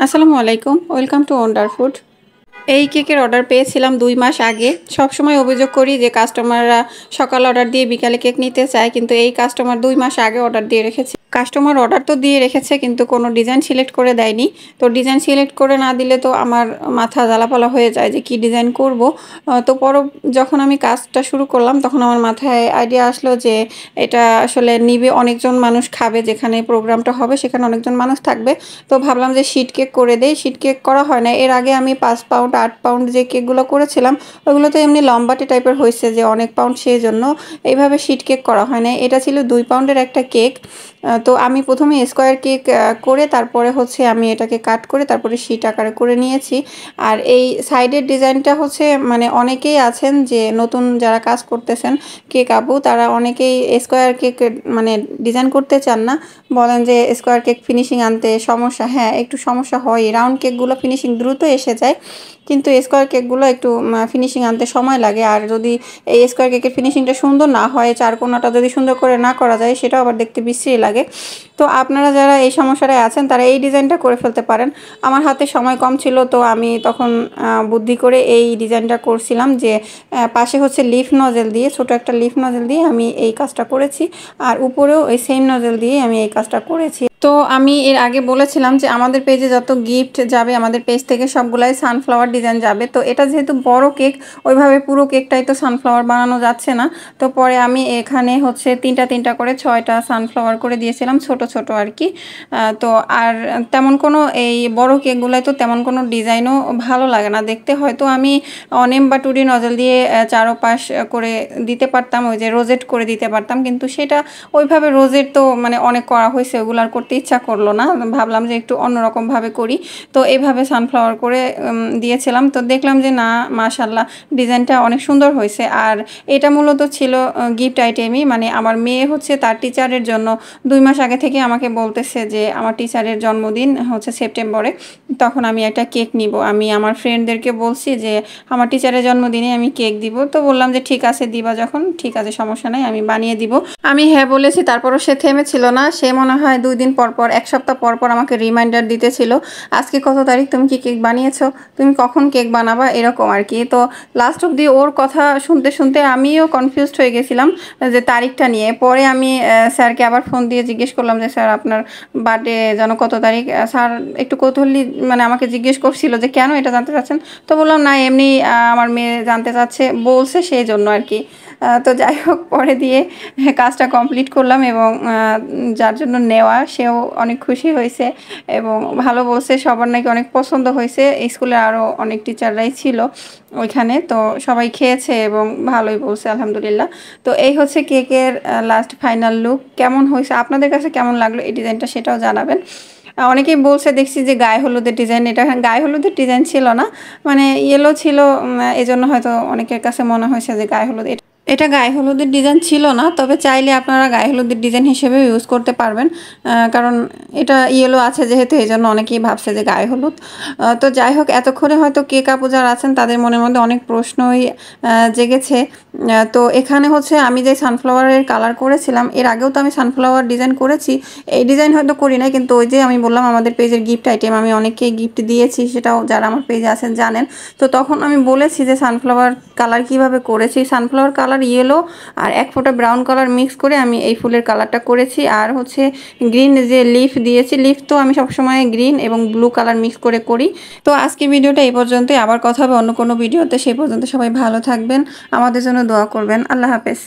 আসসালামু আলাইকুম, welcome to wonder food. এই কেকের অর্ডার পেয়েছিলাম 2 মাস আগে। সবসময় অভিযোগ করি যে কাস্টমাররা সকাল অর্ডার দিয়ে বিকালে কেক নিতে চায়, কিন্তু এই কাস্টমার 2 মাস আগে অর্ডার দিয়ে রেখেছে। কাস্টমার অর্ডার তো দিয়ে রেখেছে কিন্তু কোনো ডিজাইন সিলেক্ট করে দেয়নি। তো ডিজাইন সিলেক্ট করে না দিলে তো আমার মাথা জ্বালাপালা হয়ে যায় যে কি ডিজাইন করব। তো যখন আমি কাজটা শুরু করলাম তখন আমার মাথায় আইডিয়া আসলো যে এটা আসলে নিবে, অনেকজন মানুষ খাবে, যেখানে প্রোগ্রামটা হবে সেখানে অনেকজন মানুষ থাকবে। তো ভাবলাম যে শিট কেক করে দেই। শিট কেক করা হয় না, এর আগে আমি 5 পাউন্ড 8 পাউন্ড যে কেকগুলো করেছিলাম ওগুলো তো এমনি লম্বাটে টাইপের হয়েছে যে অনেক পাউন্ড, সেই জন্য এইভাবে শিট কেক করা হয় না। এটা ছিল 2 পাউন্ডের একটা কেক। তো আমি প্রথমে স্কোয়ার কেক করে তারপরে হচ্ছে আমি এটাকে কাট করে তারপরে শিট আকারে করে নিয়েছি। আর এই সাইডের ডিজাইনটা হচ্ছে মানে অনেকেই আছেন যে নতুন যারা কাজ করতেছেন কেক আপু, তারা অনেকেই স্কোয়ার কেক মানে ডিজাইন করতে চান না, বলেন যে স্কোয়ার কেক ফিনিশিং আনতে সমস্যা। হ্যাঁ, একটু সমস্যা হয়, রাউন্ড কেকগুলো ফিনিশিং দ্রুত এসে যায়, কিন্তু স্কোয়ার কেকগুলো একটু ফিনিশিং আনতে সময় লাগে। আর যদি এই স্কোয়ার কেকের ফিনিশিংটা সুন্দর না হয়, চারকোনাটা যদি সুন্দর করে না করা যায়, সেটাও আবার দেখতে বিশ্রী লাগে। তো আপনারা যারা এই সমস্যাটায় আছেন তারা এই ডিজাইনটা করে ফেলতে পারেন। আমার হাতে সময় কম ছিল, তো আমি তখন বুদ্ধি করে এই ডিজাইনটা করছিলাম যে পাশে হচ্ছে লিফ নজেল দিয়ে, ছোট একটা লিফ নজেল দিয়ে আমি এই কাজটা করেছি, আর উপরেও এই সেম নজেল দিয়ে আমি এই কাজটা করেছি। তো আমি এর আগে বলেছিলাম যে আমাদের পেজে যত গিফট যাবে আমাদের পেজ থেকে সবগুলাই সানফ্লাওয়ার ডিজাইন যাবে। তো এটা যেহেতু বড় কেক, ওইভাবে পুরো কেকটাই তো সানফ্লাওয়ার বানানো যাচ্ছে না। তো পরে আমি এখানে হচ্ছে তিনটা করে 6টা সানফ্লাওয়ার করে দিয়েছিলাম, ছোট ছোট আর কি। তো আর তেমন কোনো এই বড় কেকগুলাই তো তেমন কোনো ডিজাইনও ভালো লাগে না দেখতে। হয়তো আমি অনেম বা টুডি নজল দিয়ে চারোপাশ করে দিতে পারতাম, ওই যে রোজেট করে দিতে পারতাম, কিন্তু সেটা ওইভাবে রোজেট তো মানে অনেক করা হয়েছে, ওগুলো আর করতে ইচ্ছা করলো না। ভাবলাম যে একটু অন্যরকমভাবে করি, তো এইভাবে সানফ্লাওয়ার করে দিয়েছিলাম। তো দেখলাম যে না, মাশাল্লাহ ডিজাইনটা অনেক সুন্দর হয়েছে। আর এটা মূলত ছিল গিফট আইটেমই, মানে আমার মেয়ে হচ্ছে তার টিচারের জন্য 2 মাস আগে থেকে আমাকে বলতেছে যে আমার টিচারের জন্মদিন হচ্ছে সেপ্টেম্বরে, তখন আমি একটা কেক নিব। আমি আমার ফ্রেন্ডদেরকে বলছি যে আমার টিচারের জন্মদিনে আমি কেক দিব। তো বললাম যে ঠিক আছে, দিবা যখন, ঠিক আছে, সমস্যা নাই, আমি বানিয়ে দিব। আমি হ্যাঁ বলেছি, তারপরও সে থেমেছিল না। সে মনে হয় 2 দিন পর পর, 1 সপ্তাহ পর পর আমাকে রিমাইন্ডার দিতেছিল, আজকে কত তারিখ, তুমি কি কেক বানিয়েছো, তুমি কখন কেক বানাবা, এরকম আর কি। তো লাস্ট অবধি ওর কথা শুনতে শুনতে আমিও কনফিউজড হয়ে গেছিলাম যে তারিখটা নিয়ে। পরে আমি স্যারকে আবার ফোন দিয়ে জিজ্ঞেস করলাম যে স্যার আপনার বার্থডে যেন কত তারিখ। স্যার একটু কৌতূহলী মানে আমাকে জিজ্ঞেস করছিল যে কেন এটা জানতে চাচ্ছেন। তো বললাম না, এমনি আমার মেয়ে জানতে চাচ্ছে, বলছে সেই জন্য আর কি। তো যাই হোক, পরে দিয়ে কাজটা কমপ্লিট করলাম, এবং যার জন্য নেওয়া সেও অনেক খুশি হয়েছে এবং ভালো বলছে, সবার নাকি অনেক পছন্দ হয়েছে। স্কুলে আরও অনেক টিচাররাই ছিল ওইখানে, তো সবাই খেয়েছে এবং ভালোই বলছে আলহামদুলিল্লাহ। তো এই হচ্ছে কেকের লাস্ট ফাইনাল লুক। কেমন হয়েছে, আপনাদের কাছে কেমন লাগলো এই ডিজাইনটা, সেটাও জানাবেন। অনেকেই বলছে দেখছি যে গায়ে হলুদের ডিজাইন, এটা গায়ে হলুদের ডিজাইন ছিল না, মানে ইয়েলো ছিল, এজন্য হয়তো অনেকের কাছে মনে হয়েছে যে গায়ে হলুদ। এটা গায়ে হলুদের ডিজাইন ছিল না, তবে চাইলে আপনারা গায়ে হলুদের ডিজাইন হিসেবে ইউজ করতে পারবেন, কারণ এটা ইয়েলো আছে যেহেতু, এই জন্য অনেকেই ভাবছে যে গায়ে হলুদ। তো যাই হোক, এতক্ষণে হয়তো কেক আপু যারা আছেন তাদের মনের মধ্যে অনেক প্রশ্নই জেগেছে। তো এখানে হচ্ছে আমি যে সানফ্লাওয়ারের কালার করেছিলাম, এর আগেও তো আমি সানফ্লাওয়ার ডিজাইন করেছি, এই ডিজাইন হয়তো করি নাই, কিন্তু ওই যে আমি বললাম আমাদের পেজের গিফট আইটেম আমি অনেককেই গিফট দিয়েছি, সেটাও যারা আমার পেজে আছেন জানেন। তো তখন আমি বলেছি যে সানফ্লাওয়ার কালার কিভাবে করেছি। সানফ্লাওয়ার কালার ইয়েলো আর 1 ফোঁটা ব্রাউন কালার মিক্স করে আমি এই ফুলের কালারটা করেছি। আর হচ্ছে গ্রিন যে লিফ দিয়েছি, লিফ তো আমি সবসময় গ্রিন এবং ব্লু কালার মিক্স করে করি। তো আজকে ভিডিওটা এই পর্যন্তই, আবার কথা হবে অন্য কোনো ভিডিওতে। সেই পর্যন্ত সবাই ভালো থাকবেন, আমাদের জন্য দোয়া করবেন। আল্লাহ হাফেজ।